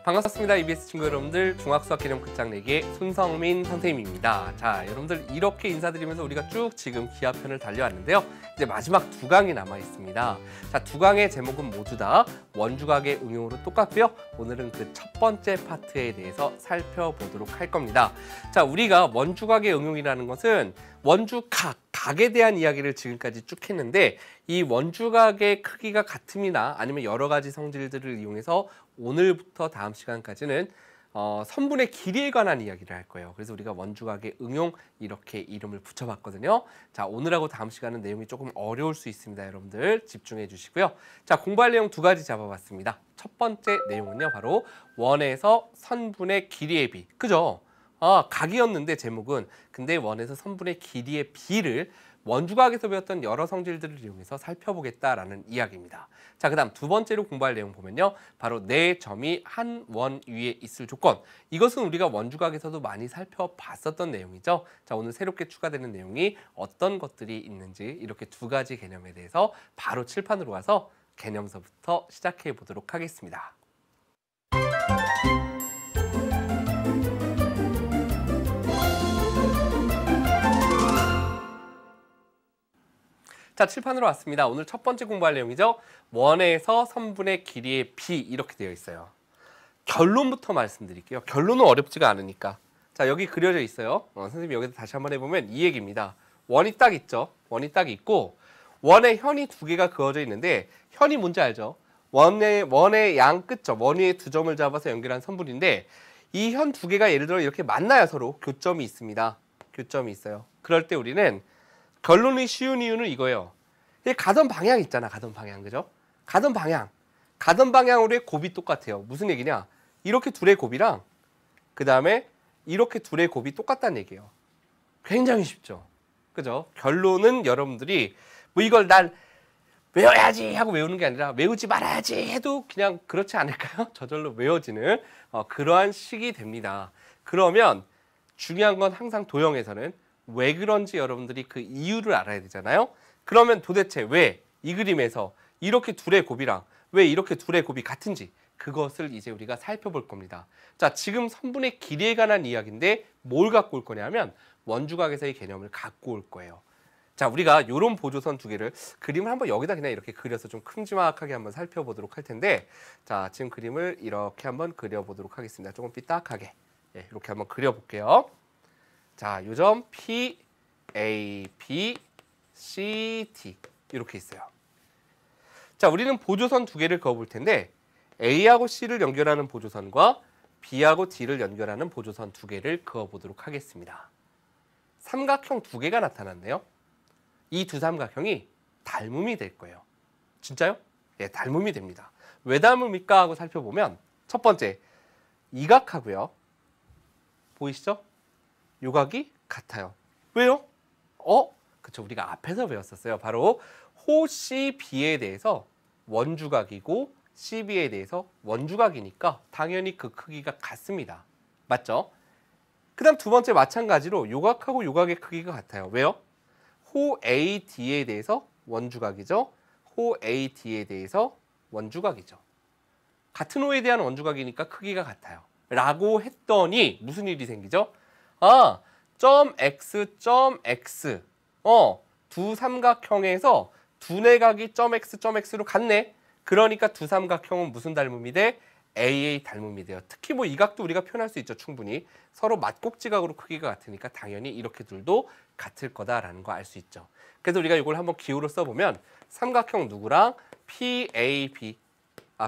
반갑습니다. EBS 친구 여러분들, 중학수학 개념 끝장내기의 손성민 선생님입니다. 자, 여러분들 이렇게 인사드리면서 우리가 쭉 지금 기하편을 달려왔는데요. 이제 마지막 두 강이 남아 있습니다. 자, 두 강의 제목은 모두 다 원주각의 응용으로 똑같고요. 오늘은 그 첫 번째 파트에 대해서 살펴보도록 할 겁니다. 자, 우리가 원주각의 응용이라는 것은 각에 대한 이야기를 지금까지 쭉 했는데, 이 원주각의 크기가 같음이나 아니면 여러 가지 성질들을 이용해서 오늘부터 다음 시간까지는 선분의 길이에 관한 이야기를 할 거예요. 그래서 우리가 원주각의 응용 이렇게 이름을 붙여봤거든요. 자, 오늘하고 다음 시간은 내용이 조금 어려울 수 있습니다. 여러분들 집중해 주시고요. 자, 공부할 내용 두 가지 잡아봤습니다. 첫 번째 내용은요, 바로 원에서 선분의 길이의 비. 그죠? 각이었는데 제목은, 근데 원에서 선분의 길이의 비를 원주각에서 배웠던 여러 성질들을 이용해서 살펴보겠다라는 이야기입니다. 자, 그 다음 두 번째로 공부할 내용 보면요, 바로 네 점이 한 원 위에 있을 조건. 이것은 우리가 원주각에서도 많이 살펴봤었던 내용이죠. 자, 오늘 새롭게 추가되는 내용이 어떤 것들이 있는지 이렇게 두 가지 개념에 대해서 바로 칠판으로 와서 개념서부터 시작해 보도록 하겠습니다. 자, 칠판으로 왔습니다. 오늘 첫 번째 공부할 내용이죠. 원에서 선분의 길이의 비, 이렇게 되어 있어요. 결론부터 말씀드릴게요. 결론은 어렵지가 않으니까. 자, 여기 그려져 있어요. 선생님이 여기서 다시 한번 해보면 이 얘기입니다. 원이 딱 있죠. 원이 딱 있고 원에 현이 두 개가 그어져 있는데, 현이 뭔지 알죠? 원의 양 끝점, 원 위에 두 점을 잡아서 연결한 선분인데, 이 현 두 개가 예를 들어 이렇게 만나요. 서로 교점이 있습니다. 교점이 있어요. 그럴 때 우리는 결론이 쉬운 이유는 이거예요. 가던 방향 있잖아. 가던 방향. 그죠? 가던 방향으로의 곱이 똑같아요. 무슨 얘기냐? 이렇게 둘의 곱이랑 그 다음에 이렇게 둘의 곱이 똑같다는 얘기예요. 굉장히 쉽죠? 그죠? 결론은 여러분들이 뭐 이걸 난 외워야지 하고 외우는 게 아니라 외우지 말아야지 해도 그냥 그렇지 않을까요? 저절로 외워지는 그러한 식이 됩니다. 그러면 중요한 건 항상 도형에서는 왜 그런지 여러분들이 그 이유를 알아야 되잖아요. 그러면 도대체 왜 이 그림에서 이렇게 둘의 곱이랑 왜 이렇게 둘의 곱이 같은지, 그것을 이제 우리가 살펴볼 겁니다. 자, 지금 선분의 길이에 관한 이야기인데 뭘 갖고 올 거냐면 원주각에서의 개념을 갖고 올 거예요. 자, 우리가 이런 보조선 두 개를, 그림을 한번 여기다 그냥 이렇게 그려서 좀 큼지막하게 한번 살펴보도록 할 텐데, 자, 지금 그림을 이렇게 한번 그려보도록 하겠습니다. 조금 삐딱하게. 이렇게 한번 그려볼게요. 자, 요 점 P, A, B, C, D 이렇게 있어요. 자, 우리는 보조선 두 개를 그어볼 텐데, A하고 C를 연결하는 보조선과 B하고 D를 연결하는 보조선 두 개를 그어보도록 하겠습니다. 삼각형 두 개가 나타났네요. 이 두 삼각형이 닮음이 될 거예요. 진짜요? 예, 닮음이 됩니다. 왜 닮음일까 하고 살펴보면, 첫 번째, 이 각하고요. 보이시죠? 요 각이 같아요. 왜요? 그쵸, 우리가 앞에서 배웠었어요. 바로 호 CB에 대해서 원주각이고 CB에 대해서 원주각이니까 당연히 그 크기가 같습니다. 맞죠? 그 다음 두 번째, 마찬가지로 요 각하고 요 각의 크기가 같아요. 왜요? 호 AD에 대해서 원주각이죠. 호 AD에 대해서 원주각이죠. 같은 호에 대한 원주각이니까 크기가 같아요. 라고 했더니 무슨 일이 생기죠? 점 X, 점 X. 두 삼각형에서 두뇌각이 점 X, 점 X로 같네. 그러니까 두 삼각형은 무슨 닮음이 돼? AA 닮음이 돼요. 특히 뭐 이 각도 우리가 표현할 수 있죠. 충분히. 서로 맞꼭지각으로 크기가 같으니까 당연히 이렇게 둘도 같을 거다라는 거 알 수 있죠. 그래서 우리가 이걸 한번 기호로 써보면 삼각형 누구랑 PAB,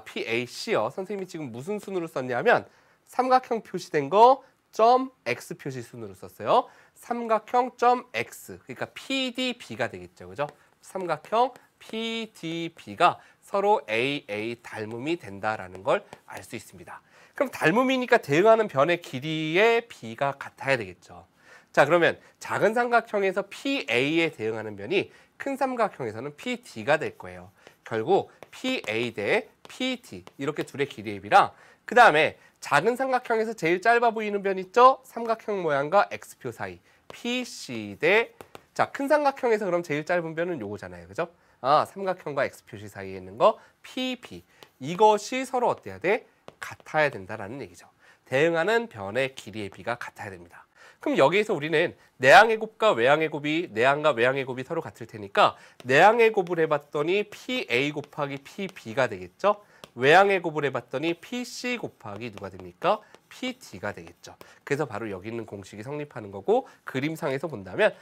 PAC요. 선생님이 지금 무슨 순으로 썼냐면 삼각형 표시된 거 점 X 표시 순으로 썼어요. 삼각형 점 X, 그러니까 PDB가 되겠죠. 그죠? 삼각형 PDB가 서로 AA 닮음이 된다라는 걸 알 수 있습니다. 그럼 닮음이니까 대응하는 변의 길이의 B가 같아야 되겠죠. 자, 그러면 작은 삼각형에서 PA에 대응하는 변이 큰 삼각형에서는 PD가 될 거예요. 결국 PA 대 PD 이렇게 둘의 길이의 B랑, 그 다음에 작은 삼각형에서 제일 짧아 보이는 변 있죠? 삼각형 모양과 X표 사이 PC 대, 자, 큰 삼각형에서 그럼 제일 짧은 변은 요거잖아요. 그죠? 삼각형과 X표시 사이에 있는 거 PP. 이것이 서로 어때야 돼? 같아야 된다라는 얘기죠. 대응하는 변의 길이의 비가 같아야 됩니다. 그럼 여기에서 우리는 내항의 곱과 외항의 곱이 내항과 외항의 곱이 서로 같을 테니까 내항의 곱을 해봤더니 PA 곱하기 PB가 되겠죠. 외항의 곱을 해봤더니 PC 곱하기 누가 됩니까? PD가 되겠죠. 그래서 바로 여기 있는 공식이 성립하는 거고 그림상에서 본다면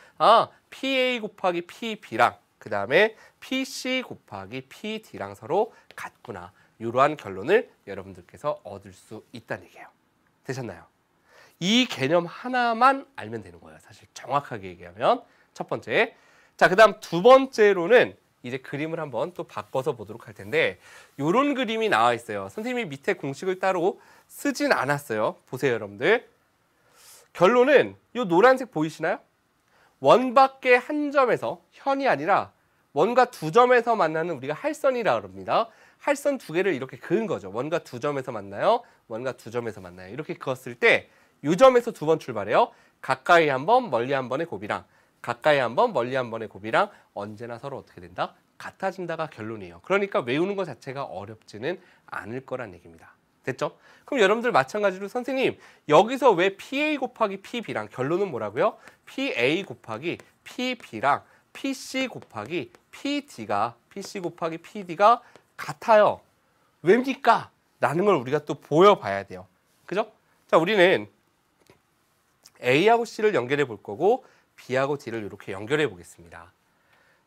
PA 곱하기 PB랑 그 다음에 PC 곱하기 PD랑 서로 같구나. 이러한 결론을 여러분들께서 얻을 수 있다는 얘기예요. 되셨나요? 이 개념 하나만 알면 되는 거예요. 사실 정확하게 얘기하면 첫 번째. 자, 그 다음 두 번째로는 이제 그림을 한번 또 바꿔서 보도록 할 텐데 이런 그림이 나와 있어요. 선생님이 밑에 공식을 따로 쓰진 않았어요. 보세요, 여러분들. 결론은 이 노란색 보이시나요? 원 밖의 한 점에서 현이 아니라 원과 두 점에서 만나는 우리가 할선이라고 합니다. 할선 두 개를 이렇게 그은 거죠. 원과 두 점에서 만나요. 원과 두 점에서 만나요. 이렇게 그었을 때 이 점에서 두 번 출발해요. 가까이 한 번, 멀리 한 번의 곱이랑 가까이 한 번, 멀리 한 번의 곱이랑 언제나 서로 어떻게 된다? 같아진다가 결론이에요. 그러니까 외우는 것 자체가 어렵지는 않을 거란 얘기입니다. 됐죠? 그럼 여러분들 마찬가지로 선생님 여기서 왜 PA 곱하기 PB랑 결론은 뭐라고요? PA 곱하기 PB랑 PC 곱하기 PC 곱하기 PD가 같아요. 왜입니까? 라는 걸 우리가 또 보여봐야 돼요. 그죠? 자, 우리는 A하고 C를 연결해 볼 거고 B하고 D를 이렇게 연결해 보겠습니다.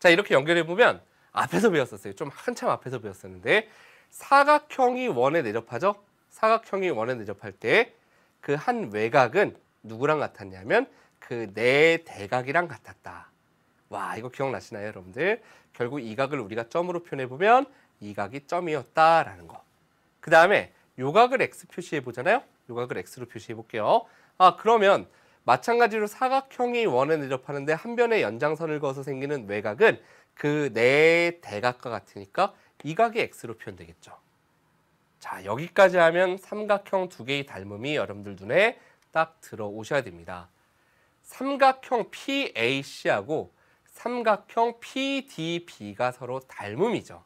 자, 이렇게 연결해 보면 앞에서 배웠었어요. 좀 한참 앞에서 배웠었는데 사각형이 원에 내접하죠? 사각형이 원에 내접할 때 그 한 외곽은 누구랑 같았냐면 그 네 대각이랑 같았다. 와, 이거 기억나시나요, 여러분들? 결국 이 각을 우리가 점으로 표현해 보면 이 각이 점이었다라는 거. 그 다음에 요 각을 X 표시해 보잖아요. 요 각을 X로 표시해 볼게요. 그러면 마찬가지로 사각형이 원에 내접하는데 한 변의 연장선을 그어서 생기는 외곽은 그 네 대각과 같으니까 이 각이 X로 표현되겠죠. 자, 여기까지 하면 삼각형 두 개의 닮음이 여러분들 눈에 딱 들어오셔야 됩니다. 삼각형 PAC하고 삼각형 PDB가 서로 닮음이죠.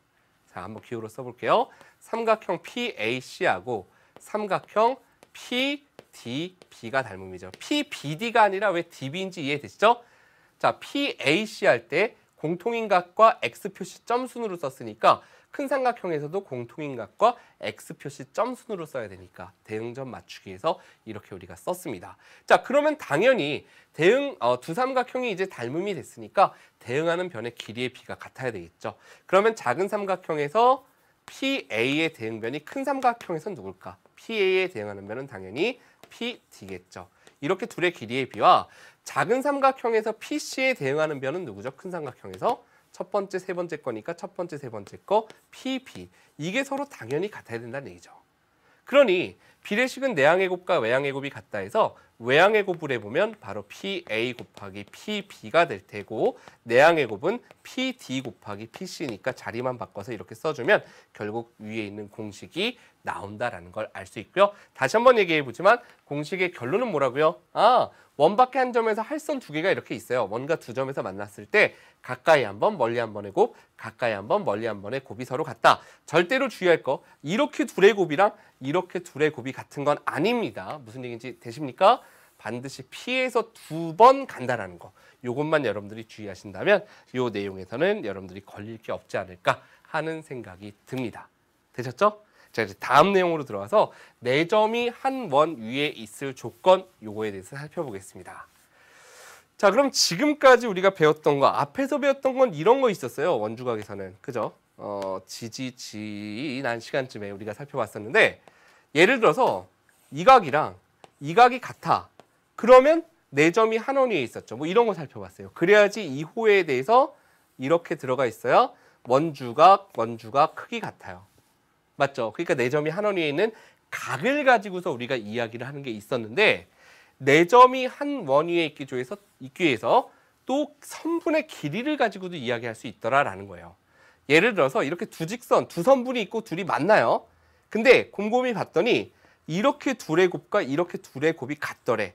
자, 한번 기호로 써볼게요. 삼각형 PAC하고 삼각형 PDB가 닮음이죠. PBD가 아니라 왜 DB인지 이해되시죠? 자, PAC 할 때 공통인 각과 X 표시 점순으로 썼으니까 큰 삼각형에서도 공통인 각과 X 표시 점순으로 써야 되니까 대응점 맞추기에서 이렇게 우리가 썼습니다. 자, 그러면 당연히 두 삼각형이 이제 닮음이 됐으니까 대응하는 변의 길이의 비가 같아야 되겠죠. 그러면 작은 삼각형에서 PA의 대응변이 큰 삼각형에선 누굴까? PA에 대응하는 변은 당연히 PD겠죠. 이렇게 둘의 길이의 비와 작은 삼각형에서 PC에 대응하는 변은 누구죠? 큰 삼각형에서 첫 번째, 세 번째 거니까 첫 번째, 세 번째 거 PB. 이게 서로 당연히 같아야 된다는 얘기죠. 그러니 비례식은 내항의 곱과 외항의 곱이 같다 해서 외항의 곱을 해보면 바로 PA 곱하기 PB가 될 테고 내항의 곱은 PD 곱하기 PC니까 자리만 바꿔서 이렇게 써주면 결국 위에 있는 공식이 나온다라는 걸 알 수 있고요. 다시 한번 얘기해보지만 공식의 결론은 뭐라고요? 원 밖의 한 점에서 할선 두 개가 이렇게 있어요. 원과 두 점에서 만났을 때 가까이 한 번, 멀리 한 번의 곱, 가까이 한 번, 멀리 한 번의 곱이 서로 같다. 절대로 주의할 거, 이렇게 둘의 곱이랑 이렇게 둘의 곱이 같은 건 아닙니다. 무슨 얘기인지 되십니까? 반드시 P에서 두 번 간다라는 거. 이것만 여러분들이 주의하신다면 이 내용에서는 여러분들이 걸릴 게 없지 않을까 하는 생각이 듭니다. 되셨죠? 자, 이제 다음 내용으로 들어가서 네 점이 한 원 위에 있을 조건 요거에 대해서 살펴보겠습니다. 자, 그럼 지금까지 우리가 배웠던 거 앞에서 배웠던 건 이런 거 있었어요. 원주각에서는. 그죠? 지난 시간쯤에 우리가 살펴봤었는데 예를 들어서 이 각이랑 이 각이 같아. 그러면 네 점이 한 원 위에 있었죠. 뭐 이런 거 살펴봤어요. 그래야지 이 호에 대해서 이렇게 들어가 있어야 원주각 크기 같아요. 맞죠? 그러니까 네 점이 한 원 위에 있는 각을 가지고서 우리가 이야기를 하는 게 있었는데 네 점이 한 원 위에 있기 위해서 또 선분의 길이를 가지고도 이야기할 수 있더라라는 거예요. 예를 들어서 이렇게 두 직선, 두 선분이 있고 둘이 만나요. 근데 곰곰이 봤더니 이렇게 둘의 곱과 이렇게 둘의 곱이 같더래.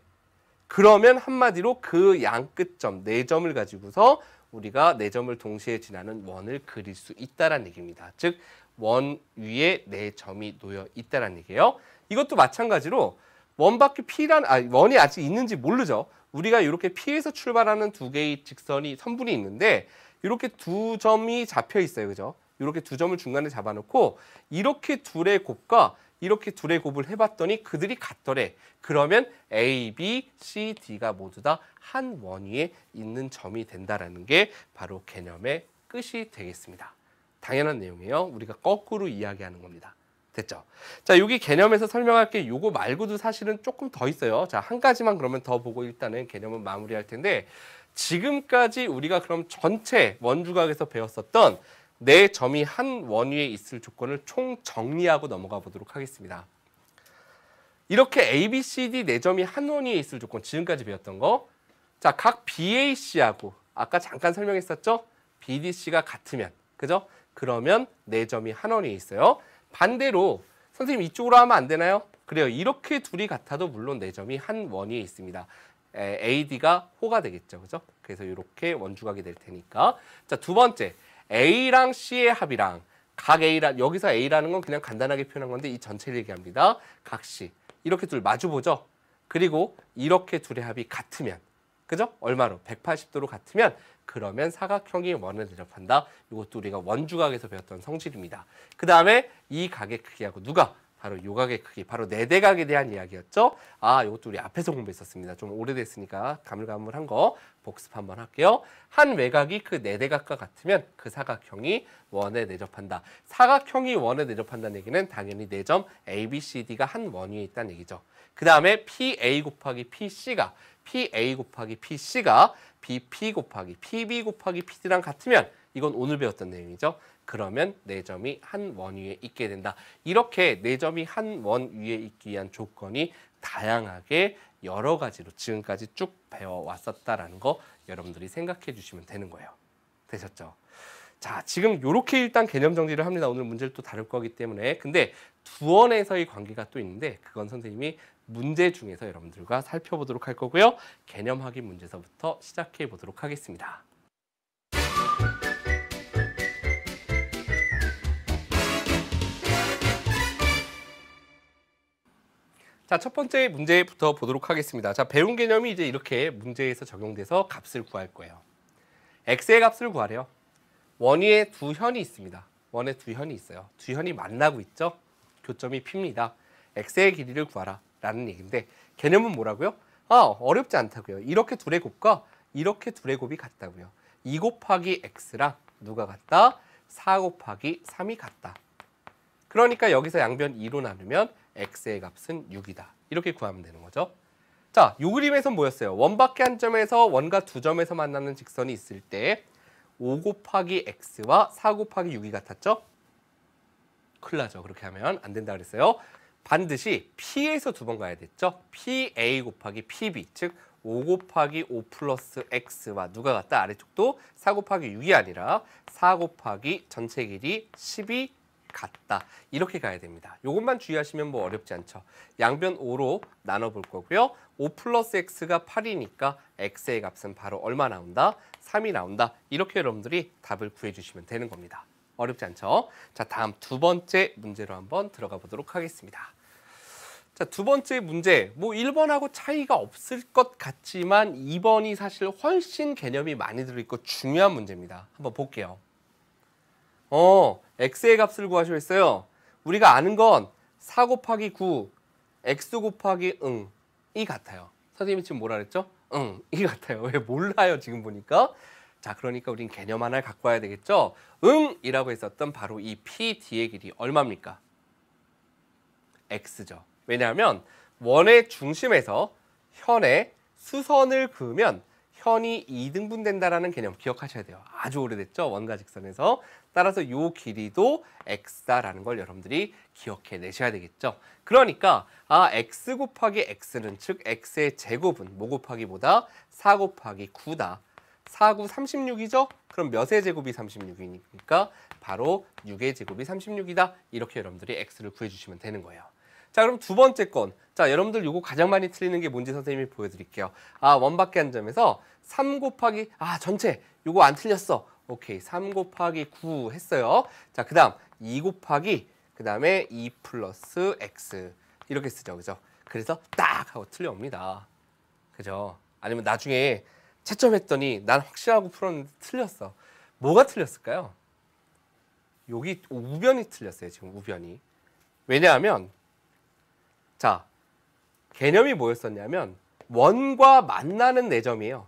그러면 한마디로 그 양 끝점, 네 점을 가지고서 우리가 네 점을 동시에 지나는 원을 그릴 수 있다라는 얘기입니다. 즉 원 위에 네 점이 놓여 있다는 얘기예요. 이것도 마찬가지로 원이 아직 있는지 모르죠. 우리가 이렇게 P에서 출발하는 두 개의 직선이 선분이 있는데 이렇게 두 점이 잡혀 있어요. 그죠? 이렇게 두 점을 중간에 잡아놓고 이렇게 둘의 곱과 이렇게 둘의 곱을 해봤더니 그들이 같더래. 그러면 A, B, C, D가 모두 다 한 원 위에 있는 점이 된다라는 게 바로 개념의 끝이 되겠습니다. 당연한 내용이에요. 우리가 거꾸로 이야기하는 겁니다. 됐죠? 자, 여기 개념에서 설명할 게 요거 말고도 사실은 조금 더 있어요. 자, 한 가지만 그러면 더 보고 일단은 개념은 마무리할 텐데 지금까지 우리가 그럼 전체 원주각에서 배웠었던 네 점이 한 원 위에 있을 조건을 총 정리하고 넘어가 보도록 하겠습니다. 이렇게 A, B, C, D 네 점이 한 원 위에 있을 조건 지금까지 배웠던 거. 자, 각 BAC하고 아까 잠깐 설명했었죠? BDC가 같으면, 그죠? 그러면 네 점이 한 원 위에 있어요. 반대로 선생님 이쪽으로 하면 안 되나요? 그래요. 이렇게 둘이 같아도 물론 네 점이 한 원 위에 있습니다. AD가 호가 되겠죠, 그죠? 그래서 이렇게 원주각이 될 테니까. 자, 두 번째. A랑 C의 합이랑 각 여기서 A라는 건 그냥 간단하게 표현한 건데 이 전체를 얘기합니다. 각 C. 이렇게 둘 마주보죠. 그리고 이렇게 둘의 합이 같으면, 그죠? 얼마로? 180도로 같으면 그러면 사각형이 원을 대접한다. 이것도 우리가 원주각에서 배웠던 성질입니다. 그 다음에 이 각의 크기하고 누가? 바로 요 각의 크기, 바로 네대각에 대한 이야기였죠. 아, 이것도 우리 앞에서 공부했었습니다. 좀 오래됐으니까 가물가물한 거 복습 한번 할게요. 한 외곽이 그 네대각과 같으면 그 사각형이 원에 내접한다. 사각형이 원에 내접한다는 얘기는 당연히 네 점 ABCD가 한 원 위에 있다는 얘기죠. 그 다음에 PA 곱하기 PC가 BP 곱하기 PB 곱하기 PD랑 같으면 이건 오늘 배웠던 내용이죠. 그러면 네 점이 한 원 위에 있게 된다. 이렇게 네 점이 한 원 위에 있기 위한 조건이 다양하게 여러 가지로 지금까지 쭉 배워왔었다라는 거 여러분들이 생각해 주시면 되는 거예요. 되셨죠? 자, 지금 이렇게 일단 개념 정리를 합니다. 오늘 문제를 또 다룰 거기 때문에. 근데 두 원에서의 관계가 또 있는데 그건 선생님이 문제 중에서 여러분들과 살펴보도록 할 거고요. 개념 확인 문제서부터 시작해 보도록 하겠습니다. 자, 첫 번째 문제부터 보도록 하겠습니다. 자, 배운 개념이 이제 이렇게 문제에서 적용돼서 값을 구할 거예요. x의 값을 구하래요. 원 위에 두 현이 있습니다. 원에 두 현이 있어요. 두 현이 만나고 있죠. 교점이 P입니다. x의 길이를 구하라 라는 얘기인데 개념은 뭐라고요? 어렵지 않다고요. 이렇게 둘의 곱과 이렇게 둘의 곱이 같다고요. 2 곱하기 x랑 누가 같다? 4 곱하기 3이 같다. 그러니까 여기서 양변 2로 나누면 x의 값은 6이다. 이렇게 구하면 되는 거죠. 자, 이 그림에선 뭐였어요? 원밖에 한 점에서 원과 두 점에서 만나는 직선이 있을 때 5 곱하기 x와 4 곱하기 6이 같았죠? 큰일 나죠. 그렇게 하면 안 된다 그랬어요. 반드시 P에서 두 번 가야 됐죠. PA 곱하기 PB, 즉 5 곱하기 5 플러스 X와 누가 같다? 아래쪽도 4 곱하기 6이 아니라 4 곱하기 전체 길이 10이 같다. 이렇게 가야 됩니다. 이것만 주의하시면 뭐 어렵지 않죠. 양변 5로 나눠볼 거고요. 5 플러스 X가 8이니까 X의 값은 바로 얼마 나온다? 3이 나온다. 이렇게 여러분들이 답을 구해주시면 되는 겁니다. 어렵지 않죠? 자, 다음 두 번째 문제로 한번 들어가 보도록 하겠습니다. 자, 두 번째 문제, 뭐 1번하고 차이가 없을 것 같지만 2번이 사실 훨씬 개념이 많이 들어있고 중요한 문제입니다. 한번 볼게요. x의 값을 구하시오 했어요. 우리가 아는 건 4 곱하기 9, x 곱하기 이 같아요. 선생님이 지금 뭐라 그랬죠? 이 같아요. 왜 몰라요, 지금 보니까? 자, 그러니까 우린 개념 하나를 갖고 와야 되겠죠? 이라고 했었던 바로 이 PD의 길이 얼마입니까? x죠. 왜냐하면 원의 중심에서 현에 수선을 그으면 현이 2등분 된다라는 개념 기억하셔야 돼요. 아주 오래됐죠? 원과 직선에서. 따라서 이 길이도 x다라는 걸 여러분들이 기억해 내셔야 되겠죠. 그러니까 x 곱하기 x는 즉 x의 제곱은 뭐 곱하기보다 4 곱하기 9다. 4, 9, 36이죠? 그럼 몇의 제곱이 36이니까 바로 6의 제곱이 36이다. 이렇게 여러분들이 x를 구해주시면 되는 거예요. 자, 그럼 두 번째 건. 자, 여러분들 요거 가장 많이 틀리는 게 뭔지 선생님이 보여드릴게요. 원밖에 한 점에서 3 곱하기, 전체. 요거 안 틀렸어. 오케이. 3 곱하기 9 했어요. 자, 그 다음 2 곱하기 그 다음에 2 플러스 x 이렇게 쓰죠. 그죠? 그래서 딱 하고 틀려옵니다. 그죠? 아니면 나중에 채점했더니 난 확실하고 풀었는데 틀렸어. 뭐가 틀렸을까요? 여기 우변이 틀렸어요. 지금 우변이. 왜냐하면 자 개념이 뭐였었냐면 원과 만나는 내점이에요.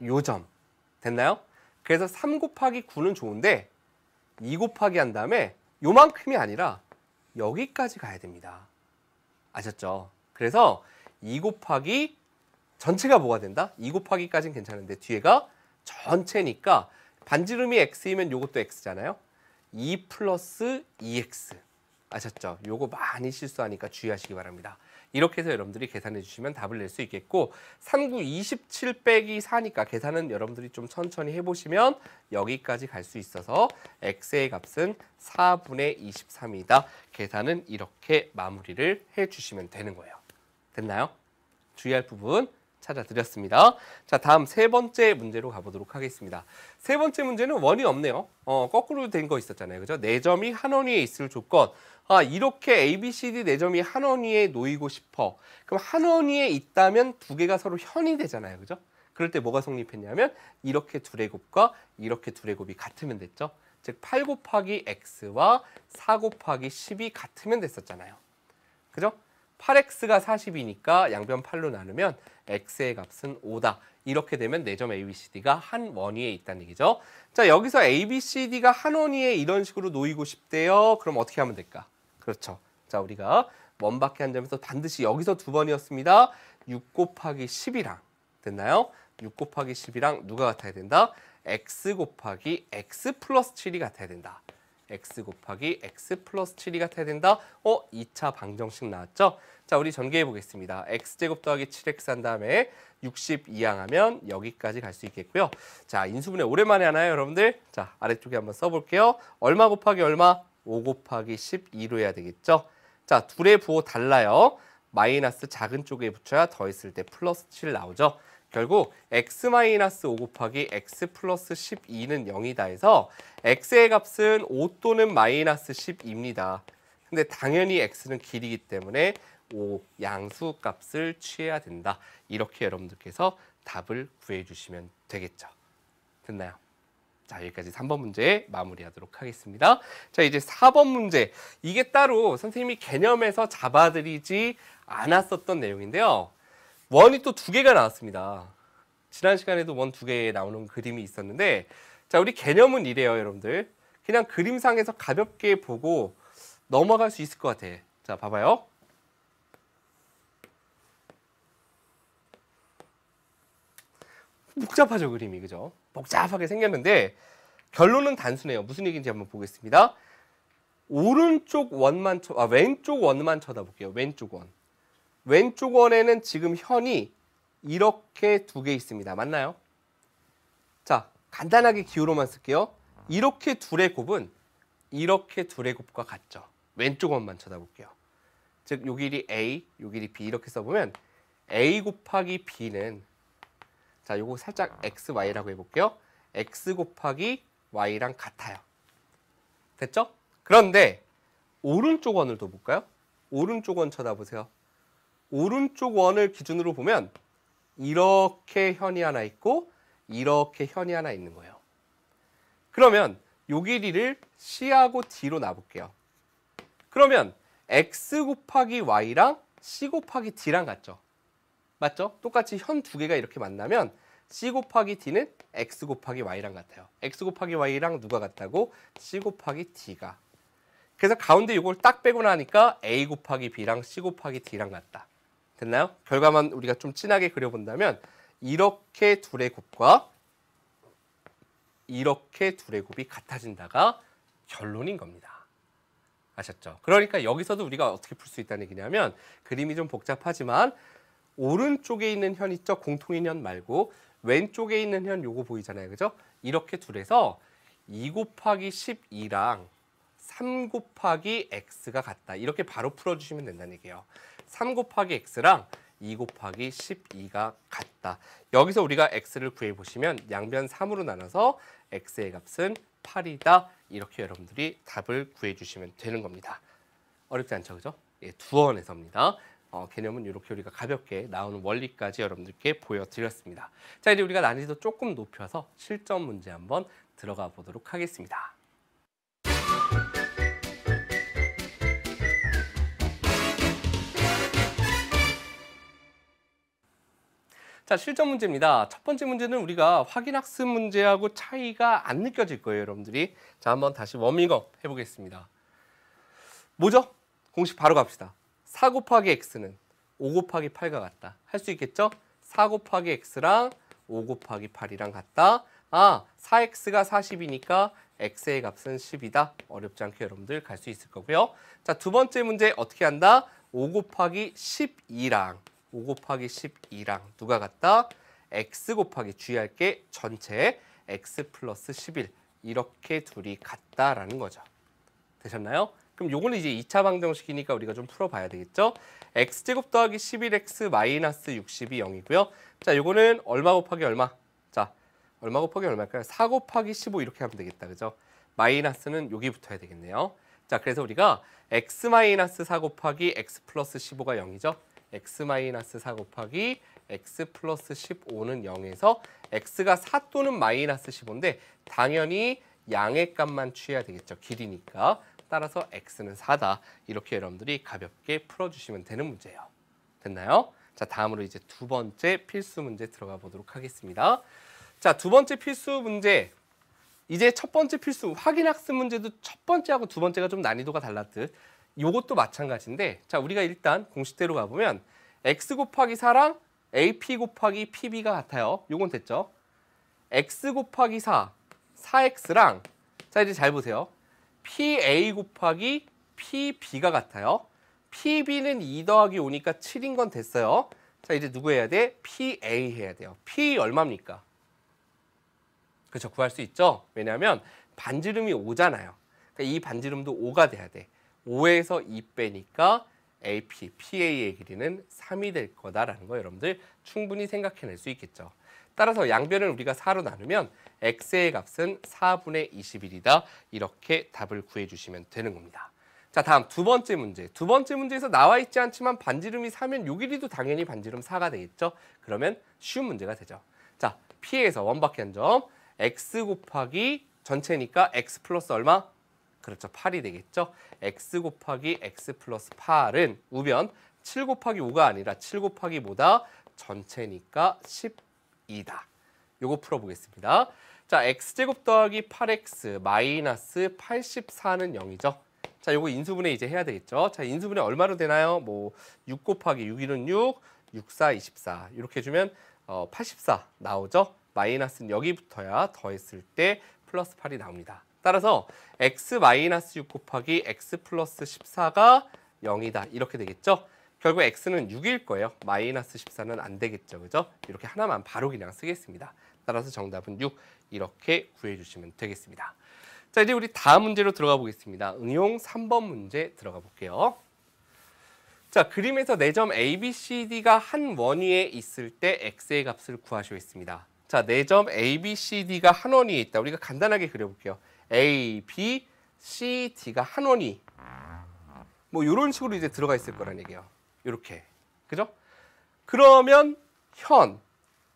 요 점. 됐나요? 그래서 3 곱하기 9는 좋은데 2 곱하기 한 다음에 요만큼이 아니라 여기까지 가야 됩니다. 아셨죠? 그래서 2 곱하기 전체가 뭐가 된다? 2 곱하기까지는 괜찮은데 뒤에가 전체니까 반지름이 x이면 요것도 x잖아요. 2 플러스 2x. 아셨죠? 요거 많이 실수하니까 주의하시기 바랍니다. 이렇게 해서 여러분들이 계산해 주시면 답을 낼 수 있겠고 39 27 빼기 4니까 계산은 여러분들이 좀 천천히 해보시면 여기까지 갈 수 있어서 x의 값은 4분의 23이다. 계산은 이렇게 마무리를 해주시면 되는 거예요. 됐나요? 주의할 부분 찾아드렸습니다. 자, 다음 세 번째 문제로 가보도록 하겠습니다. 세 번째 문제는 원이 없네요. 거꾸로 된 거 있었잖아요. 그죠? 네 점이 한 원위에 있을 조건. 이렇게 A, B, C, D 네 점이 한 원위에 놓이고 싶어. 그럼 한 원위에 있다면 두 개가 서로 현이 되잖아요. 그죠? 그럴 때 뭐가 성립했냐면 이렇게 둘의 곱과 이렇게 둘의 곱이 같으면 됐죠. 즉 8 곱하기 X와 4 곱하기 10이 같으면 됐었잖아요. 그죠? 8x가 40이니까 양변 8로 나누면 x의 값은 5다. 이렇게 되면 네 점 ABCD가 한 원위에 있다는 얘기죠. 자, 여기서 ABCD가 한 원위에 이런 식으로 놓이고 싶대요. 그럼 어떻게 하면 될까? 그렇죠. 자, 우리가 원밖에 한 점에서 반드시 여기서 두 번이었습니다. 6 곱하기 10이랑 됐나요? 6 곱하기 10이랑 누가 같아야 된다? x 곱하기 x 플러스 7이 같아야 된다. x 곱하기 x 플러스 7이 같아야 된다. 2차 방정식 나왔죠? 자, 우리 전개해 보겠습니다. x제곱 더하기 7x 한 다음에 62항 하면 여기까지 갈 수 있겠고요. 자, 인수분해 오랜만에 하나요, 여러분들? 자, 아래쪽에 한번 써볼게요. 얼마 곱하기 얼마? 5 곱하기 12로 해야 되겠죠? 자, 둘의 부호 달라요. 마이너스 작은 쪽에 붙여야 더했을 때 플러스 7 나오죠? 결국 x-5 곱하기 x 플러스 12는 0이다 해서 x의 값은 5 또는 마이너스 10입니다. 근데 당연히 x는 길이기 때문에 5 양수 값을 취해야 된다. 이렇게 여러분들께서 답을 구해주시면 되겠죠. 됐나요? 자, 여기까지 3번 문제 마무리하도록 하겠습니다. 자, 이제 4번 문제. 이게 따로 선생님이 개념에서 잡아드리지 않았었던 내용인데요. 원이 또 두 개가 나왔습니다. 지난 시간에도 원 두 개 나오는 그림이 있었는데 자, 우리 개념은 이래요, 여러분들. 그냥 그림상에서 가볍게 보고 넘어갈 수 있을 것 같아. 자, 봐봐요. 복잡하죠, 그림이. 그죠? 복잡하게 생겼는데 결론은 단순해요. 무슨 얘기인지 한번 보겠습니다. 왼쪽 원만 쳐다볼게요. 왼쪽 원. 왼쪽 원에는 지금 현이 이렇게 두 개 있습니다. 맞나요? 자, 간단하게 기호로만 쓸게요. 이렇게 둘의 곱은 이렇게 둘의 곱과 같죠. 왼쪽 원만 쳐다볼게요. 즉, 요 길이 A, 요 길이 B 이렇게 써보면 A 곱하기 B는 자, 요거 살짝 XY라고 해볼게요. X 곱하기 Y랑 같아요. 됐죠? 그런데 오른쪽 원을 더 볼까요? 오른쪽 원 쳐다보세요. 오른쪽 원을 기준으로 보면 이렇게 현이 하나 있고 이렇게 현이 하나 있는 거예요. 그러면 요 길이를 C하고 D로 놔볼게요. 그러면 X 곱하기 Y랑 C 곱하기 D랑 같죠? 맞죠? 똑같이 현 두 개가 이렇게 만나면 C 곱하기 D는 X 곱하기 Y랑 같아요. X 곱하기 Y랑 누가 같다고? C 곱하기 D가. 그래서 가운데 이걸 딱 빼고 나니까 A 곱하기 B랑 C 곱하기 D랑 같다. 됐나요? 결과만 우리가 좀 진하게 그려본다면 이렇게 둘의 곱과 이렇게 둘의 곱이 같아진다가 결론인 겁니다. 아셨죠? 그러니까 여기서도 우리가 어떻게 풀 수 있다는 얘기냐면 그림이 좀 복잡하지만 오른쪽에 있는 현 있죠? 공통인 현 말고 왼쪽에 있는 현 요거 보이잖아요. 그죠? 이렇게 둘에서 2 곱하기 12랑 3 곱하기 x가 같다. 이렇게 바로 풀어주시면 된다는 얘기예요. 3 곱하기 x랑 2 곱하기 12가 같다. 여기서 우리가 x를 구해보시면 양변 3으로 나눠서 x의 값은 8이다. 이렇게 여러분들이 답을 구해주시면 되는 겁니다. 어렵지 않죠, 그죠? 예, 두원에서입니다. 개념은 이렇게 우리가 가볍게 나오는 원리까지 여러분들께 보여드렸습니다. 자, 이제 우리가 난이도 조금 높여서 실전 문제 한번 들어가 보도록 하겠습니다. 자, 실전 문제입니다. 첫 번째 문제는 우리가 확인학습 문제하고 차이가 안 느껴질 거예요, 여러분들이. 자, 한번 다시 워밍업 해보겠습니다. 뭐죠? 공식 바로 갑시다. 4 곱하기 x는 5 곱하기 8과 같다. 할 수 있겠죠? 4 곱하기 x랑 5 곱하기 8이랑 같다. 4x가 40이니까 x의 값은 10이다. 어렵지 않게 여러분들 갈 수 있을 거고요. 자, 두 번째 문제 어떻게 한다? 5 곱하기 12랑 누가 같다? x 곱하기 주의할 게 전체 x 플러스 11 이렇게 둘이 같다라는 거죠. 되셨나요? 그럼 요거는 이제 2차 방정식이니까 우리가 좀 풀어봐야 되겠죠? x제곱 더하기 11x 마이너스 60이 0이고요. 자, 요거는 얼마 곱하기 얼마? 자, 얼마 곱하기 얼마일까요? 4 곱하기 15 이렇게 하면 되겠다. 그죠? 마이너스는 여기 붙어야 되겠네요. 자, 그래서 우리가 x 마이너스 4 곱하기 x 플러스 15가 0이죠? x 마이너스 4 곱하기 x 플러스 15는 0에서 x가 4 또는 마이너스 15인데 당연히 양의 값만 취해야 되겠죠. 길이니까. 따라서 x는 4다. 이렇게 여러분들이 가볍게 풀어주시면 되는 문제예요. 됐나요? 자, 다음으로 이제 두 번째 필수 문제 들어가 보도록 하겠습니다. 자, 두 번째 필수 문제. 이제 첫 번째 필수 확인학습 문제도 첫 번째하고 두 번째가 좀 난이도가 달랐듯 요것도 마찬가지인데, 자, 우리가 일단 공식대로 가보면 x 곱하기 4랑 ap 곱하기 pb가 같아요. 요건 됐죠? x 곱하기 4, 4x랑 자, 이제 잘 보세요. PA 곱하기 PB가 같아요. PB는 2 더하기 5니까 7인 건 됐어요. 자, 이제 누구 해야 돼? PA 해야 돼요. P 얼마입니까? 그렇죠. 구할 수 있죠. 왜냐하면 반지름이 5잖아요. 그러니까 이 반지름도 5가 돼야 돼. 5에서 2 빼니까 AP, PA의 길이는 3이 될 거다라는 거 여러분들 충분히 생각해낼 수 있겠죠. 따라서 양변을 우리가 4로 나누면 x의 값은 4분의 21이다. 이렇게 답을 구해주시면 되는 겁니다. 자, 다음 두 번째 문제. 두 번째 문제에서 나와 있지 않지만 반지름이 4면 요 길이도 당연히 반지름 4가 되겠죠. 그러면 쉬운 문제가 되죠. 자, P에서 원박한 점 x 곱하기 전체니까 x 플러스 얼마? 그렇죠. 8이 되겠죠. x 곱하기 x 플러스 8은 우변 7 곱하기 5가 아니라 7 곱하기 뭐다? 전체니까 10이다. 요거 풀어보겠습니다. 자, x제곱 더하기 8x 마이너스 84는 0이죠. 자, 요거 인수분해 이제 해야 되겠죠. 자, 인수분해 얼마로 되나요? 뭐 6 곱하기 6, 6, 6, 4, 24 이렇게 해주면 84 나오죠. 마이너스는 여기 붙어야 더했을 때 플러스 8이 나옵니다. 따라서 x 마이너스 6 곱하기 x 플러스 14가 0이다. 이렇게 되겠죠. 결국 x는 6일 거예요. 마이너스 14는 안 되겠죠. 그죠? 이렇게 하나만 바로 그냥 쓰겠습니다. 따라서 정답은 6 이렇게 구해주시면 되겠습니다. 자, 이제 우리 다음 문제로 들어가 보겠습니다. 응용 3번 문제 들어가 볼게요. 자, 그림에서 4점 A, B, C, D가 한 원위에 있을 때 x의 값을 구하시오 했습니다. 자, 4점 A, B, C, D가 한 원위에 있다. 우리가 간단하게 그려볼게요. A, B, C, D가 한 원위. 뭐 이런 식으로 이제 들어가 있을 거란 얘기예요. 이렇게. 그죠? 그러면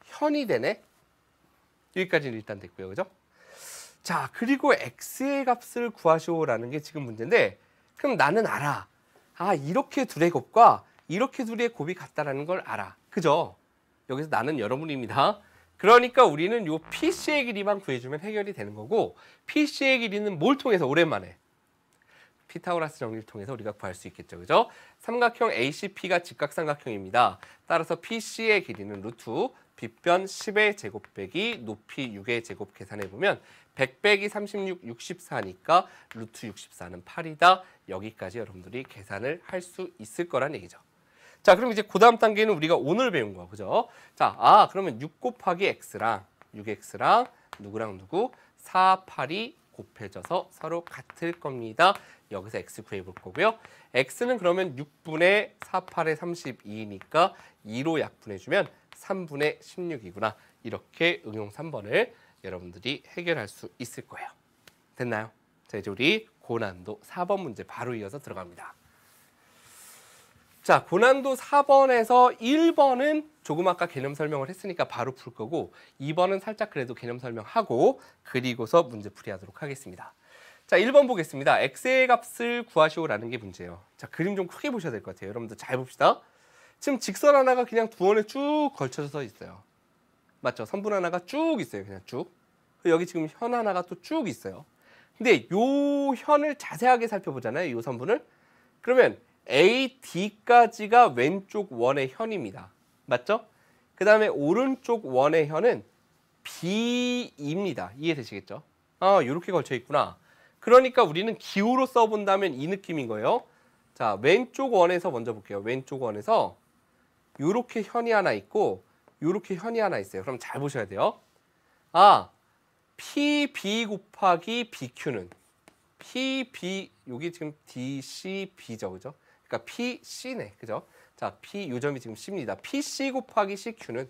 현이 되네. 여기까지는 일단 됐고요. 그죠? 자, 그리고 x의 값을 구하시오라는 게 지금 문제인데, 그럼 나는 알아. 이렇게 둘의 곱과 이렇게 둘의 곱이 같다라는 걸 알아. 그죠? 여기서 나는 여러분입니다. 그러니까 우리는 요 PC의 길이만 구해주면 해결이 되는 거고, PC의 길이는 뭘 통해서? 오랜만에 피타고라스 정리를 통해서 우리가 구할 수 있겠죠. 그죠? 삼각형 ACP가 직각삼각형입니다. 따라서 PC의 길이는 루트 빗변 10의 제곱 빼기 높이 6의 제곱 계산해보면 100 빼기 36, 64니까 루트 64는 8이다. 여기까지 여러분들이 계산을 할 수 있을 거란 얘기죠. 자, 그럼 이제 그 다음 단계는 우리가 오늘 배운 거, 그죠? 자, 그러면 6 곱하기 x랑 6x랑 누구랑 누구? 4, 8이 곱해져서 서로 같을 겁니다. 여기서 x 구해볼 거고요. x는 그러면 6분의 4, 8의 32니까 2로 약분해주면 3분의 16이구나. 이렇게 응용 3번을 여러분들이 해결할 수 있을 거예요. 됐나요? 자, 이제 우리 고난도 4번 문제 바로 이어서 들어갑니다. 자, 고난도 4번에서 1번은 조금 아까 개념 설명을 했으니까 바로 풀 거고 2번은 살짝 그래도 개념 설명하고 그리고서 문제 풀이하도록 하겠습니다. 자, 1번 보겠습니다. x의 값을 구하시오라는 게 문제예요. 자, 그림 좀 크게 보셔야 될 것 같아요. 여러분들 잘 봅시다. 지금 직선 하나가 그냥 두 원에 쭉 걸쳐서 있어요. 맞죠? 선분 하나가 쭉 있어요. 그냥 쭉. 여기 지금 현 하나가 또 쭉 있어요. 근데 요 현을 자세하게 살펴보잖아요. 요 선분을. 그러면 AD까지가 왼쪽 원의 현입니다. 맞죠? 그 다음에 오른쪽 원의 현은 B입니다. 이해되시겠죠? 아, 이렇게 걸쳐 있구나. 그러니까 우리는 기호로 써본다면 이 느낌인 거예요. 자, 왼쪽 원에서 먼저 볼게요. 왼쪽 원에서 이렇게 현이 하나 있고 이렇게 현이 하나 있어요. 그럼 잘 보셔야 돼요. 아, PB 곱하기 BQ는 PB, 여기 지금 DCB죠, 그죠? 그러니까 PC네, 그죠? 자, P 요점이 지금 C입니다. PC 곱하기 CQ는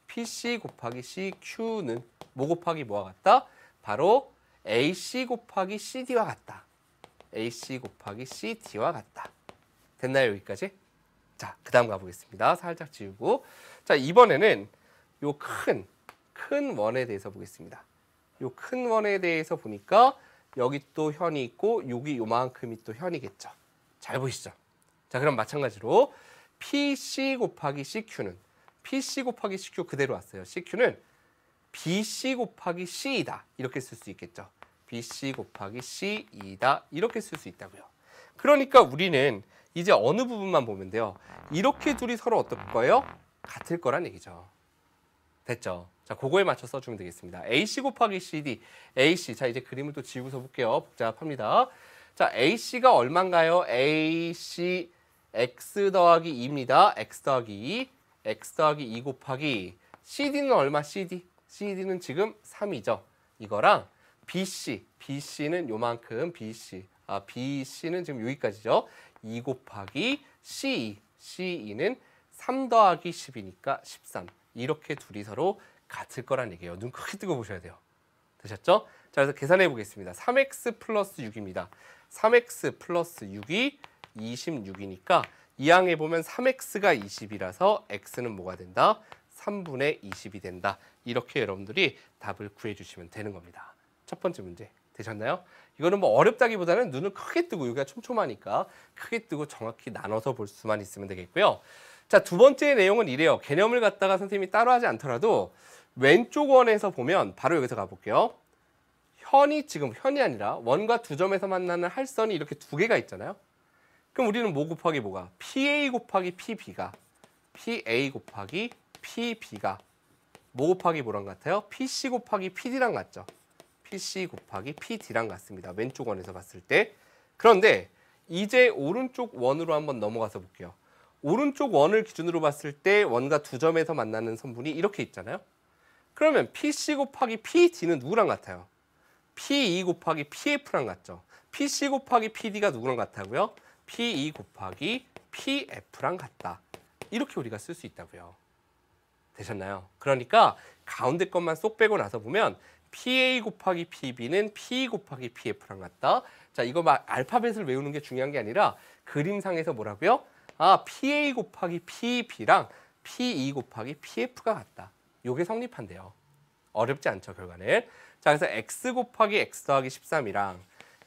PC 곱하기 CQ는 뭐 곱하기 뭐와 같다? 바로 AC 곱하기 CD와 같다. AC 곱하기 CD와 같다. 됐나요, 여기까지? 자, 그 다음 가보겠습니다. 살짝 지우고. 자, 이번에는 요 큰 원에 대해서 보겠습니다. 요 큰 원에 대해서 보니까 여기 또 현이 있고 여기 요만큼이 또 현이겠죠. 잘 보이시죠? 자, 그럼 마찬가지로 PC 곱하기 CQ는 PC 곱하기 CQ 그대로 왔어요. CQ는 BC 곱하기 C이다. 이렇게 쓸 수 있겠죠. BC 곱하기 C이다. 이렇게 쓸 수 있다고요. 그러니까 우리는 이제 어느 부분만 보면 돼요. 이렇게 둘이 서로 어떨 거예요? 같을 거란 얘기죠. 됐죠? 자, 그거에 맞춰 써주면 되겠습니다. AC 곱하기 CD, AC. 자, 이제 그림을 또 지우고서 볼게요. 복잡합니다. 자, AC가 얼마인가요? AC X 더하기 2입니다. X 더하기 2, X 더하기 2 곱하기 CD는 얼마? CD? CD는 지금 3이죠. 이거랑 BC, BC는 요만큼 BC. 아, BC는 지금 여기까지죠. 2 곱하기 CE, CE는 3 더하기 10이니까 13. 이렇게 둘이 서로 같을 거란 얘기예요. 눈 크게 뜨고 보셔야 돼요. 되셨죠? 자, 그래서 계산해 보겠습니다. 3x 플러스 6입니다. 3x 플러스 6이 26이니까 이항에 보면 3x가 20이라서 x는 뭐가 된다? 3분의 20이 된다. 이렇게 여러분들이 답을 구해주시면 되는 겁니다. 첫 번째 문제 되셨나요? 이거는 뭐 어렵다기보다는 눈을 크게 뜨고 여기가 촘촘하니까 크게 뜨고 정확히 나눠서 볼 수만 있으면 되겠고요. 자, 두 번째 내용은 이래요. 개념을 갖다가 선생님이 따로 하지 않더라도 왼쪽 원에서 보면 바로 여기서 가볼게요. 현이 지금 현이 아니라 원과 두 점에서 만나는 할선이 이렇게 두 개가 있잖아요. 그럼 우리는 뭐 곱하기 뭐가? PA 곱하기 PB가 PA 곱하기 PB가 뭐 곱하기 뭐랑 같아요? PC 곱하기 PD랑 같죠. PC 곱하기 PD랑 같습니다. 왼쪽 원에서 봤을 때. 그런데 이제 오른쪽 원으로 한번 넘어가서 볼게요. 오른쪽 원을 기준으로 봤을 때 원과 두 점에서 만나는 선분이 이렇게 있잖아요. 그러면 PC 곱하기 PD는 누구랑 같아요? PE 곱하기 PF랑 같죠. PC 곱하기 PD가 누구랑 같다고요? PE 곱하기 PF랑 같다. 이렇게 우리가 쓸 수 있다고요. 되셨나요? 그러니까 가운데 것만 쏙 빼고 나서 보면 PA 곱하기 PB는 PE 곱하기 PF랑 같다. 자, 이거 막 알파벳을 외우는 게 중요한 게 아니라 그림상에서 뭐라고요? 아, PA 곱하기 PB랑 PE 곱하기 PF가 같다. 요게 성립한대요. 어렵지 않죠, 결과는. 자, 그래서 X 곱하기 X 더하기 13이랑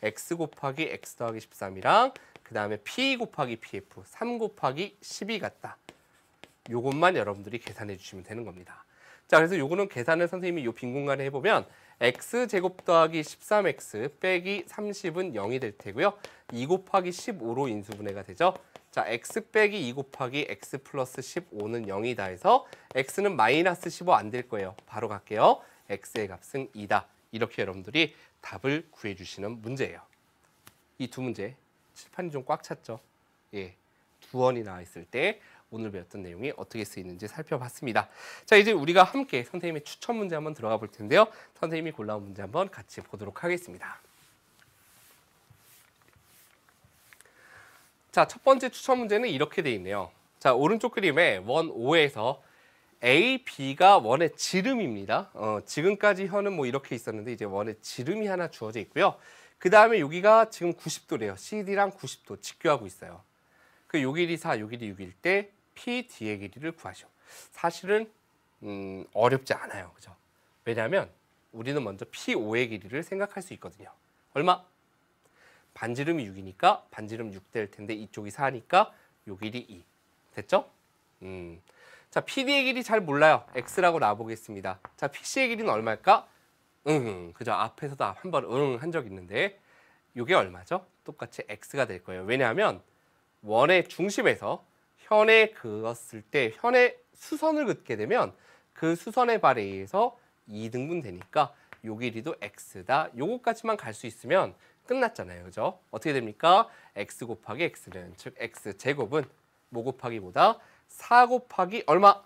X 곱하기 X 더하기 13이랑 그 다음에 P 곱하기 PF 3 곱하기 10이 같다. 요것만 여러분들이 계산해 주시면 되는 겁니다. 자, 그래서 요거는 계산을 선생님이 요 빈 공간에 해보면 X제곱 더하기 13X 빼기 30은 0이 될 테고요. 2 곱하기 15로 인수분해가 되죠. 자, X 빼기 2 곱하기 X 플러스 15는 0이다 해서 X는 마이너스 15 안 될 거예요. 바로 갈게요. X의 값은 2다. 이렇게 여러분들이 답을 구해주시는 문제예요. 이 두 문제 칠판이 좀 꽉 찼죠. 예, 두 원이 나와 있을 때 오늘 배웠던 내용이 어떻게 쓰이는지 살펴봤습니다. 자, 이제 우리가 함께 선생님의 추천 문제 한번 들어가 볼 텐데요. 선생님이 골라온 문제 한번 같이 보도록 하겠습니다. 자, 첫 번째 추천 문제는 이렇게 돼 있네요. 자, 오른쪽 그림에 원 O에서 A, B가 원의 지름입니다. 지금까지 현은 뭐 이렇게 있었는데 이제 원의 지름이 하나 주어져 있고요. 그 다음에 여기가 지금 90도래요. CD랑 90도 직교하고 있어요. 그 요 길이 4, 요 길이 6일 때 PD의 길이를 구하시오. 사실은 어렵지 않아요. 그죠? 왜냐하면 우리는 먼저 P5의 길이를 생각할 수 있거든요. 얼마? 반지름이 6이니까 반지름 6 될 텐데 이쪽이 4니까 요 길이 2. 됐죠? 자, PD의 길이 잘 몰라요. X라고 놔보겠습니다. 자, PC의 길이는 얼마일까? 그죠? 앞에서도 한번 한 적 있는데 이게 얼마죠? 똑같이 X가 될 거예요. 왜냐하면 원의 중심에서 현에 그었을 때 현에 수선을 긋게 되면 그 수선의 발에 의해서 2등분 되니까 요 길이도 X다. 요거까지만 갈 수 있으면 끝났잖아요. 그죠? 어떻게 됩니까? X 곱하기 X는 즉 X 제곱은 뭐 곱하기 뭐다? 4 곱하기 얼마?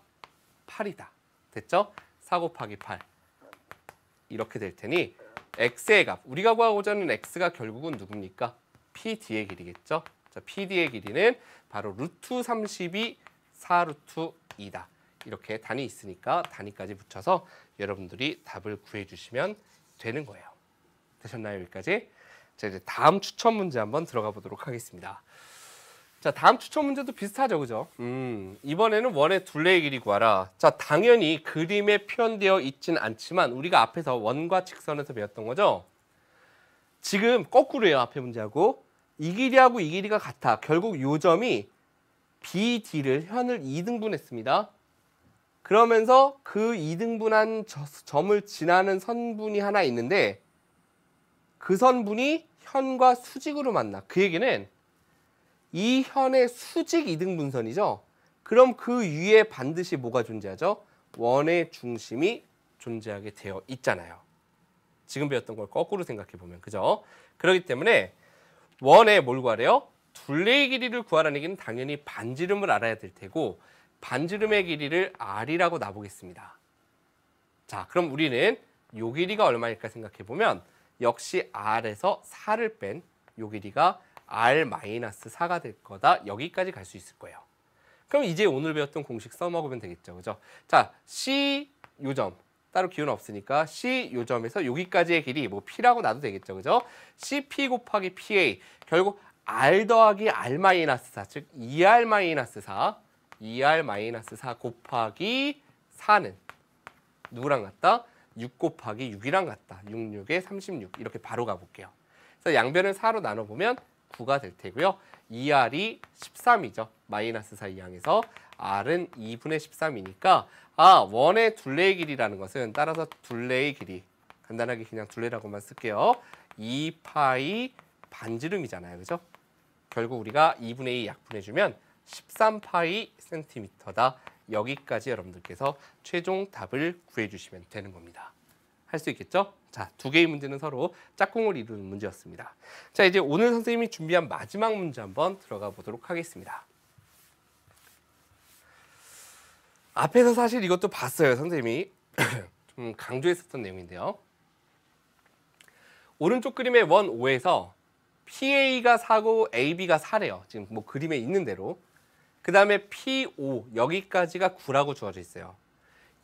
8이다. 됐죠? 4 곱하기 8. 이렇게 될 테니 X의 값, 우리가 구하고자 하는 X가 결국은 누굽니까? PD의 길이겠죠? 자, PD의 길이는 바로 루트 32, 4루트 2다. 이렇게 단위 있으니까 단위까지 붙여서 여러분들이 답을 구해주시면 되는 거예요. 되셨나요? 여기까지? 자, 이제 다음 추천 문제 한번 들어가 보도록 하겠습니다. 자, 다음 추천 문제도 비슷하죠, 그죠? 이번에는 원의 둘레의 길이 구하라. 자, 당연히 그림에 표현되어 있진 않지만 우리가 앞에서 원과 직선에서 배웠던 거죠. 지금 거꾸로예요, 앞에 문제하고. 이 길이하고 이 길이가 같아. 결국 요 점이 BD를 현을 2등분했습니다. 그러면서 그 2등분한 점을 지나는 선분이 하나 있는데 그 선분이 현과 수직으로 만나. 그 얘기는 이 현의 수직 2등분선이죠. 그럼 그 위에 반드시 뭐가 존재하죠? 원의 중심이 존재하게 되어 있잖아요. 지금 배웠던 걸 거꾸로 생각해 보면, 그죠? 그렇기 때문에 원의 뭘 구하래요? 둘레의 길이를 구하라는 얘기는 당연히 반지름을 알아야 될 테고 반지름의 길이를 R이라고 놔보겠습니다. 자, 그럼 우리는 요 길이가 얼마일까 생각해 보면 역시 R에서 4를 뺀 요 길이가 R-4가 될 거다. 여기까지 갈 수 있을 거예요. 그럼 이제 오늘 배웠던 공식 써먹으면 되겠죠. 그죠? 자, C 요점. 따로 기호는 없으니까 C 요점에서 여기까지의 길이 뭐 P라고 놔도 되겠죠. 그죠? CP 곱하기 PA. 결국 R 더하기 R-4, 즉 2R-4, 2R-4 곱하기 4는 누구랑 같다? 6 곱하기 6이랑 같다. 6, 6에 36. 이렇게 바로 가볼게요. 그래서 양변을 4로 나눠보면 9가 될 테고요. 2R이 13이죠. 마이너스 4 이항에서 R은 2분의 13이니까 원의 둘레의 길이라는 것은 따라서 둘레의 길이 간단하게 그냥 둘레라고만 쓸게요. 2파이 반지름이잖아요. 그죠? 결국 우리가 2분의 2 약분해주면 13파이 센티미터다. 여기까지 여러분들께서 최종 답을 구해주시면 되는 겁니다. 할 수 있겠죠? 자, 두 개의 문제는 서로 짝꿍을 이루는 문제였습니다. 자, 이제 오늘 선생님이 준비한 마지막 문제 한번 들어가 보도록 하겠습니다. 앞에서 사실 이것도 봤어요, 선생님이. 좀 강조했었던 내용인데요. 오른쪽 그림의 원 5에서 PA가 4고 AB가 4래요. 지금 뭐 그림에 있는 대로. 그 다음에 P5 여기까지가 9라고 주어져 있어요.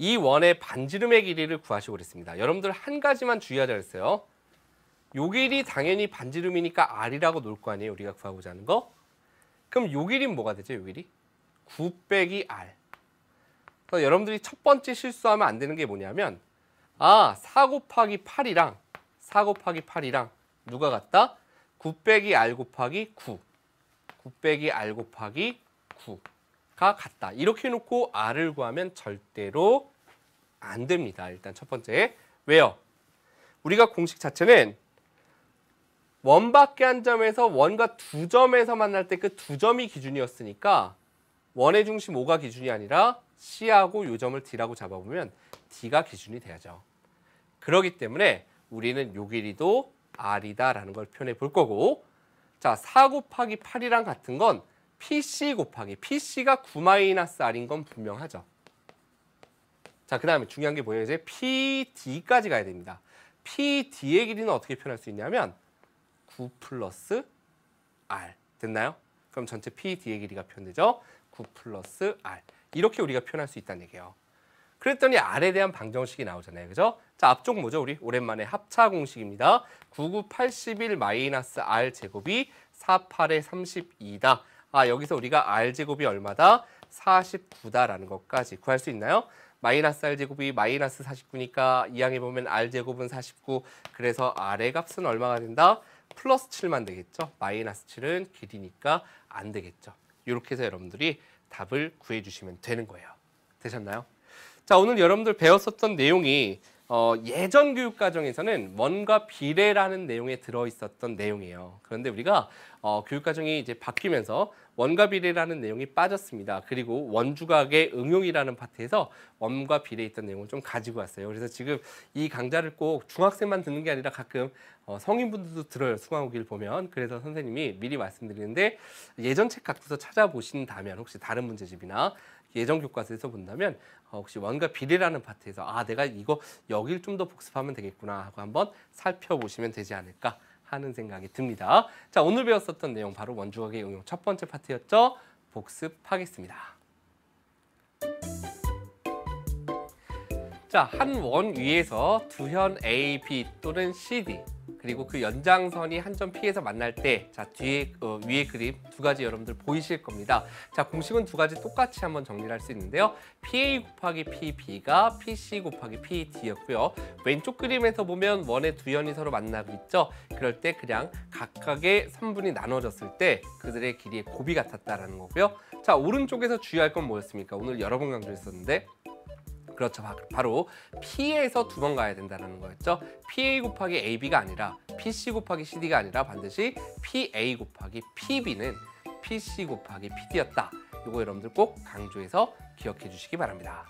이 원의 반지름의 길이를 구하시고 그랬습니다. 여러분들 한 가지만 주의하자 그랬어요. 요 길이 당연히 반지름이니까 R이라고 놓을 거 아니에요. 우리가 구하고자 하는 거. 그럼 요 길이는 뭐가 되죠? 요 길이? 9 빼기 R. 그래서 여러분들이 첫 번째 실수하면 안 되는 게 뭐냐면 4 곱하기 8이랑 4 곱하기 8이랑 누가 같다? 9 빼기 R 곱하기 9. 9 빼기 R 곱하기 9가 같다. 이렇게 해놓고 R을 구하면 절대로 안 됩니다. 일단 첫 번째. 왜요? 우리가 공식 자체는 원밖에 한 점에서 원과 두 점에서 만날 때 그 두 점이 기준이었으니까 원의 중심 O가 기준이 아니라 C하고 요 점을 D라고 잡아보면 D가 기준이 돼야죠. 그렇기 때문에 우리는 요 길이도 R이다라는 걸 표현해 볼 거고, 자, 4 곱하기 8이랑 같은 건 PC 곱하기 PC가 9-R인 건 분명하죠. 자, 그 다음에 중요한 게 뭐예요? 이제 PD까지 가야 됩니다. PD의 길이는 어떻게 표현할 수 있냐면 9 플러스 R. 됐나요? 그럼 전체 PD의 길이가 표현되죠? 9 플러스 R. 이렇게 우리가 표현할 수 있다는 얘기예요. 그랬더니 R에 대한 방정식이 나오잖아요. 그죠? 자, 앞쪽 뭐죠? 우리 오랜만에 합차 공식입니다. 99, 81 마이너스 R 제곱이 48에 32다. 아, 여기서 우리가 R 제곱이 얼마다? 49다라는 것까지 구할 수 있나요? 마이너스 R 제곱이 마이너스 49니까 이 항에 보면 R 제곱은 49. 그래서 R의 값은 얼마가 된다? 플러스 7만 되겠죠. 마이너스 7은 길이니까 안 되겠죠. 이렇게 해서 여러분들이 답을 구해주시면 되는 거예요. 되셨나요? 자, 오늘 여러분들 배웠었던 내용이 예전 교육과정에서는 원과 비례라는 내용에 들어있었던 내용이에요. 그런데 우리가 교육과정이 이제 바뀌면서 원과 비례라는 내용이 빠졌습니다. 그리고 원주각의 응용이라는 파트에서 원과 비례에 있던 내용을 좀 가지고 왔어요. 그래서 지금 이 강좌를 꼭 중학생만 듣는 게 아니라 가끔 성인분들도 들어요. 수강후기를 보면. 그래서 선생님이 미리 말씀드리는데 예전 책 갖고서 찾아보신다면 혹시 다른 문제집이나 예전 교과서에서 본다면 혹시 원과 비례라는 파트에서 아, 내가 이거 여길 좀 더 복습하면 되겠구나 하고 한번 살펴보시면 되지 않을까 하는 생각이 듭니다. 자, 오늘 배웠었던 내용 바로 원주각의 응용 첫 번째 파트였죠. 복습하겠습니다. 자, 한 원 위에서 두현 A, B 또는 CD 그리고 그 연장선이 한 점 P에서 만날 때 자, 뒤에 위에 그림 두 가지 여러분들 보이실 겁니다. 자, 공식은 두 가지 똑같이 한번 정리를 할 수 있는데요. PA 곱하기 PB가 PC 곱하기 PD였고요. 왼쪽 그림에서 보면 원의 두현이 서로 만나고 있죠. 그럴 때 그냥 각각의 선분이 나눠졌을 때 그들의 길이의 곱이 같았다라는 거고요. 자, 오른쪽에서 주의할 건 뭐였습니까? 오늘 여러 번 강조했었는데 그렇죠. 바로 P에서 두 번 가야 된다는 거였죠. PA 곱하기 AB가 아니라 PC 곱하기 CD가 아니라 반드시 PA 곱하기 PB는 PC 곱하기 PD였다. 이거 여러분들 꼭 강조해서 기억해 주시기 바랍니다.